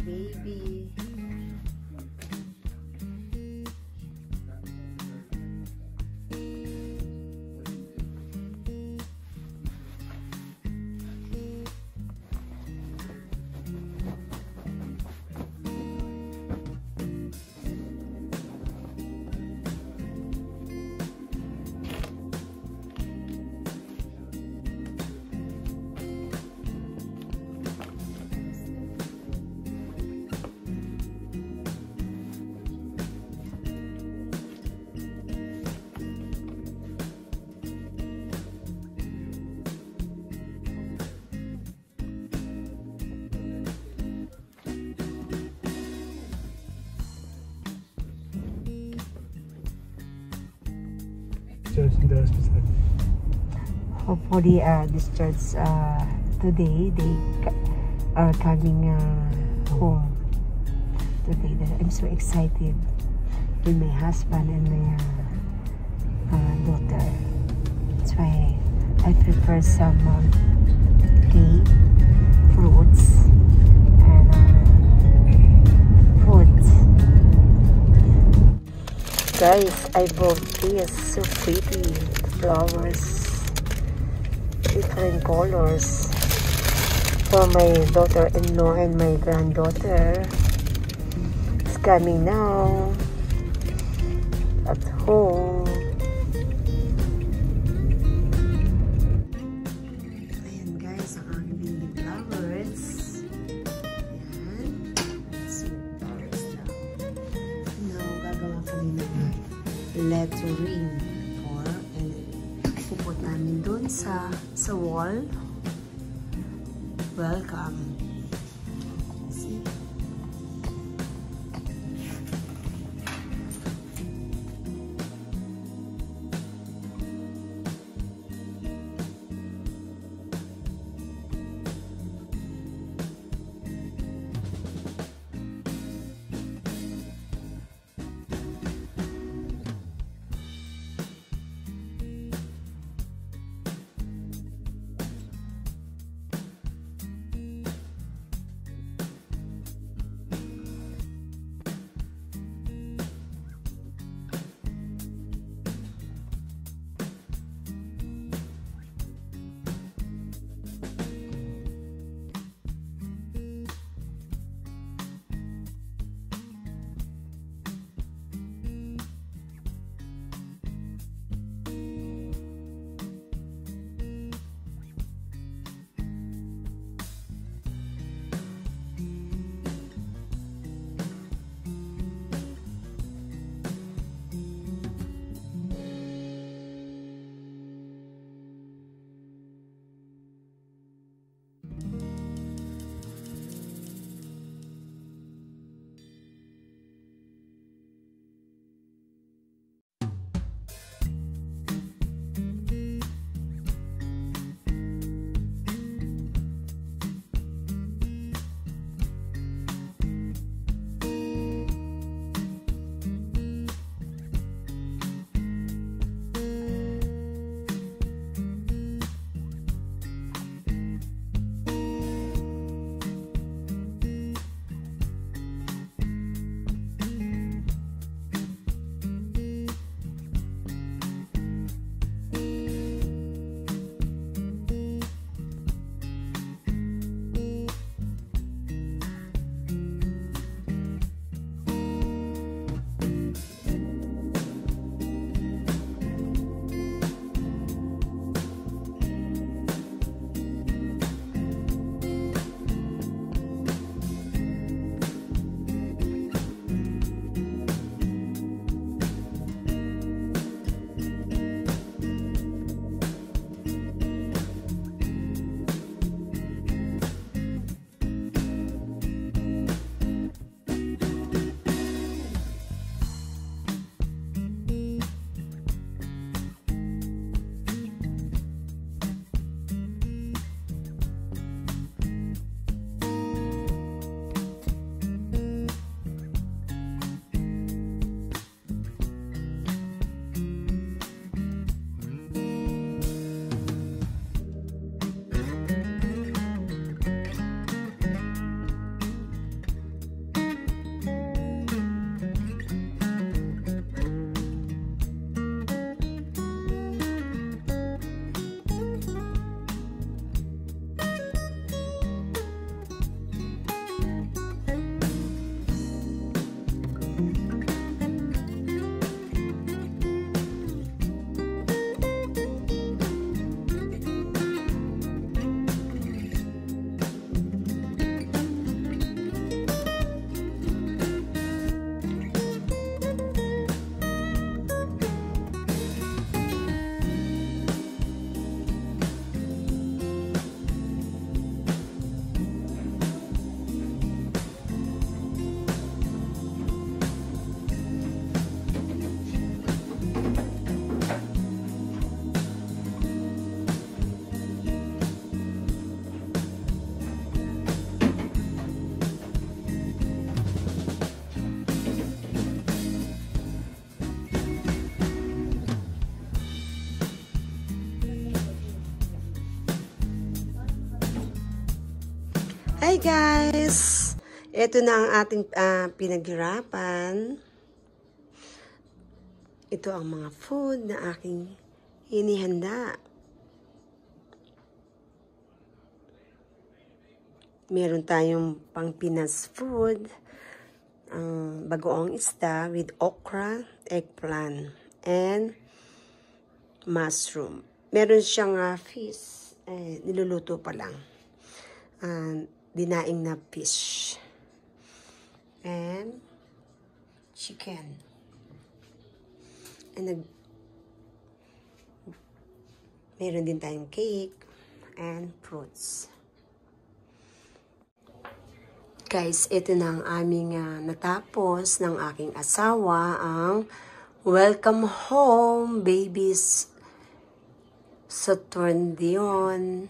baby. In the hospital. Hopefully, discharged today. They are coming home today. I'm so excited with my husband and my daughter. That's why I prepare some cake, fruits, and food. Guys, I bought this, so pretty, flowers, different colors for my daughter-in-law and my granddaughter. It's coming now at home. Ayan guys, ang aking baby flowers. Ayan. So, flowers now. Now, gagawa kami ng lettering for, and puput namin dun sa wall. Welcome. See? Hi guys! Ito na ang ating pinaghirapan. Ito ang mga food na aking hinihanda. Meron tayong pang Pinas food. Ang bagoong isda with okra, eggplant, and mushroom. Meron siyang fish. Niluluto pa lang. Dinaing na fish. And chicken. And meron din tayong cake and fruits. Guys, ito na ang aming natapos ng aking asawa, ang Welcome Home Babies Saturnion,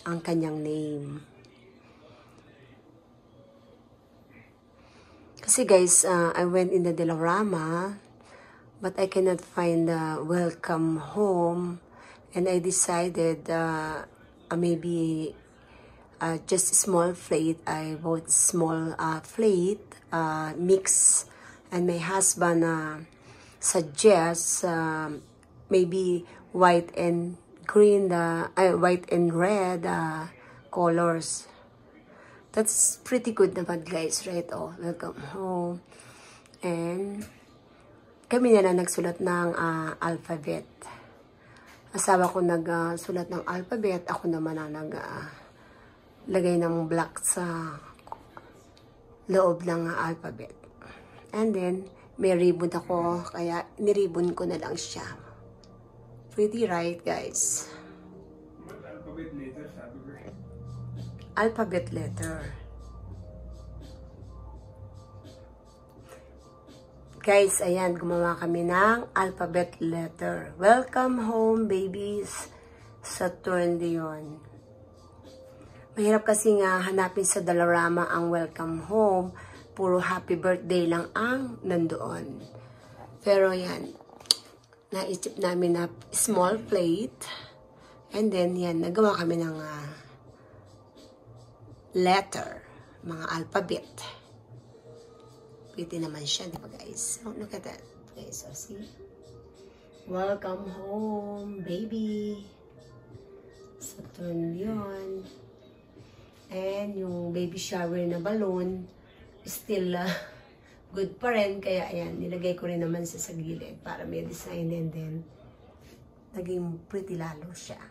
ang kanyang name. Kasi guys, I went in the Dilarama, but I cannot find the Welcome Home, and I decided maybe just small plate. I bought small plate mix, and my husband suggests maybe white and green, white and red colors. That's pretty good naman guys, right? Oh, welcome home. And kami na nagsulat ng alphabet. Asawa ko nagsulat ng alphabet, ako naman na naglagay ng black sa loob ng alphabet. And then may ribbon ako, kaya niribbon ko na lang siya. Pretty, right guys? Alphabet letter, sabi ko. Alphabet letter. Guys, ayan, gumawa kami ng alphabet letter. Welcome home, babies. Saturnion. Mahirap kasi nga hanapin sa Dilarama ang welcome home. Puro happy birthday lang ang nandoon. Pero yan, naisip namin na small plate. And then, yan, nagawa kami ng letter, mga alphabet. Pwede naman siya, di ba guys? Oh, look at that, guys. So, see? Welcome home, baby. Saturnion. And yung baby shower na balloon, still good pa rin. Kaya ayan, nilagay ko rin naman sa gilid para may design, and then naging pretty lalo siya.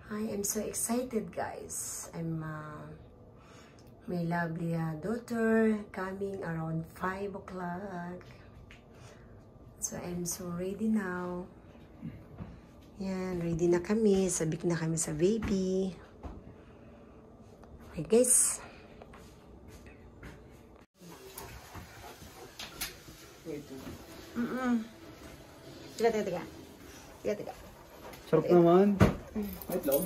I am so excited guys. I'm my lovely daughter coming around 5 o'clock. So I'm so ready now. Yan, ready na kami. Sabik na kami sa baby. Okay guys. Tiga. Sarap naman. Itlog?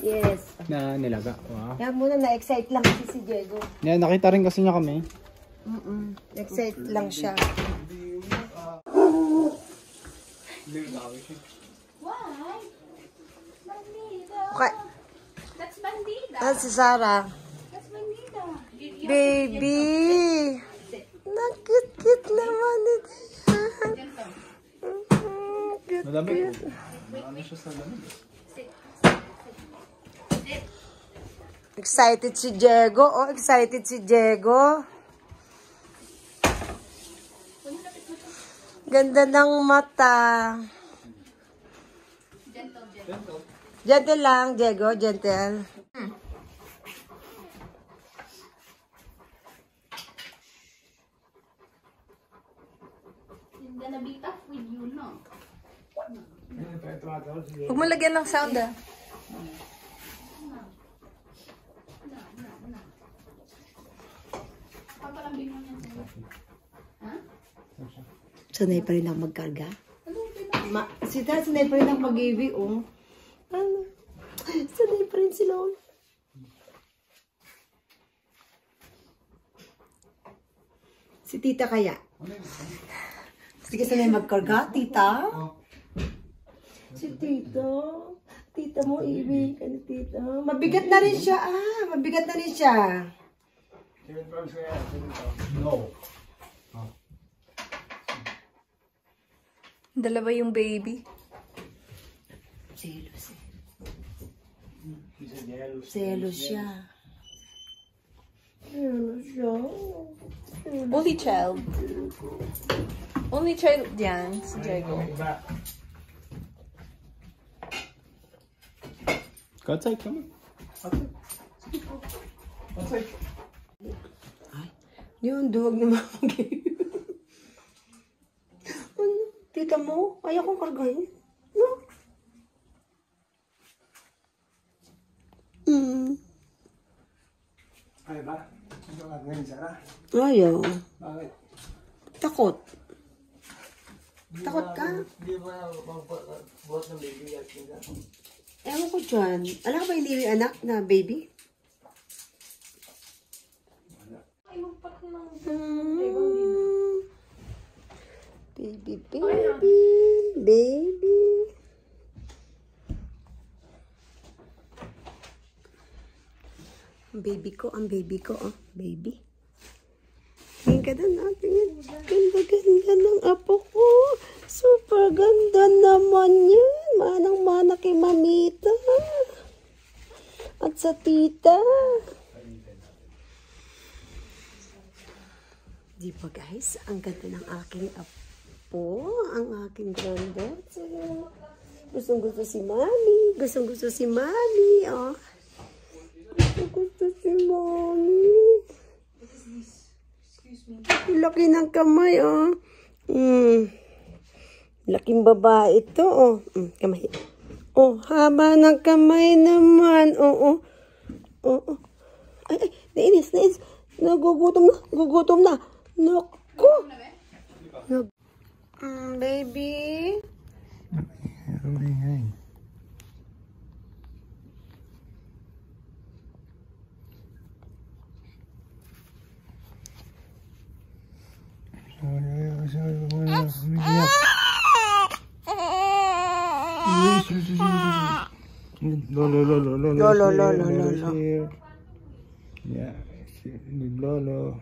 Yes. Na nilaga. Wow. Yan muna, na-excite lang kasi si Diego. Yeah, nakita rin kasi niya kami. Excite lang siya. Why? Bandida. Okay. That's bandida. Si Sarah. That's bandida. Baby! Nakit-kit naman ito yan. Malamig. Ano siya sa lamig? Excited si Diego. Oh, excited si Diego. Ganda ng mata. Gentle lang, Diego. Gentle. It's gonna be tough with you, no? Huwag mo lagyan ng sound ah. Papalambing mo yan. Ha? Sanay pa rin ako magkarga. Si Tata, sanay pa rin ako mag-iwi, oh. Ano? Sanay pa rin sila, oh. Si Tita kaya? Sige, sanay magkarga, Tita? Si Tita. Tita mo, iwi ka ni tita. Mabigat na rin siya, Mabigat na rin siya. No. Dalawa yung baby. Selos eh. Selos siya. Selos siya. Only child. Only child yan, si Diego. Go outside, come on. Outside. Ay, yun, duwag na mamagay. Ano? Tita mo, kaya kong kargahin. No? Ay ba? Ano ka ngayon, Sarah? Ayaw. Bakit? Takot. Takot ka? Hindi ba magbuhat ng baby at Ewan ko dyan. Alam ka ba hindi yung anak na baby? Baby, baby, baby. Ang baby ko, baby. Tingin ka doon, tingin. Ganda-ganda ng apo ko. Super ganda naman yan. Manang-mana kay mamita. At sa tita. Di ba guys, ang ganda ng aking apo. Ang aking granddaughter. Gustong-gusto si mami. Gustong-gusto si mami, oh. Gusto si mami. Laki ng kamay, oh. Laking babae ito, oh. Kamay. Oh, haba ng kamay naman. Oo. Oo. Ay, nainis. Nagugutom na. Naku. Baby. Hi. Lolo. Yeah, Lolo.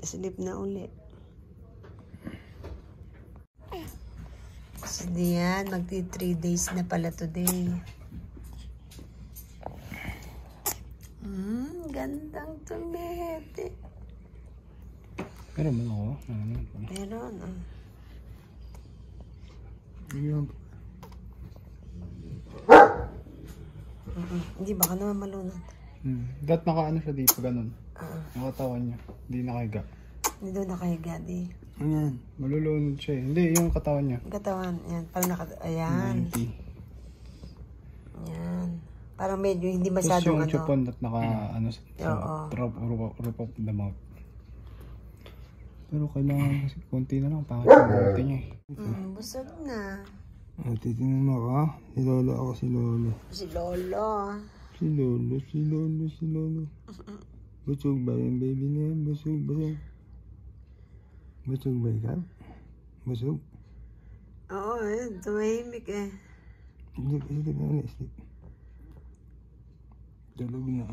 Sleep na uli. So, diyan, magti 3 days na pala today. Gandang tumete. Pero mo ako. Meron, Hindi, baka naman malunod. Dat nakaano siya dito, ganun. Nakatawan niya. Hindi nakahiga. Hindi doon nakahiga, di. Ayan. Malulunod siya eh. Hindi, yung katawan niya. Katawan, yan. Parang ayan. 90. Yan. Parang medyo hindi Tapos masyadong yung chupon at naka, Oo. roof of the mouth. Pero kailangan kasi konti na lang. Pangit yung bote niya eh. Busog na. Titingnan mo ka? Si Lolo ako, si Lolo. Si Lolo. Si Lolo. Busog ba yung baby na yan? Busog. Busog ba ikaw? Busog? Oo, tumahimik eh. Sleep. Tulog na.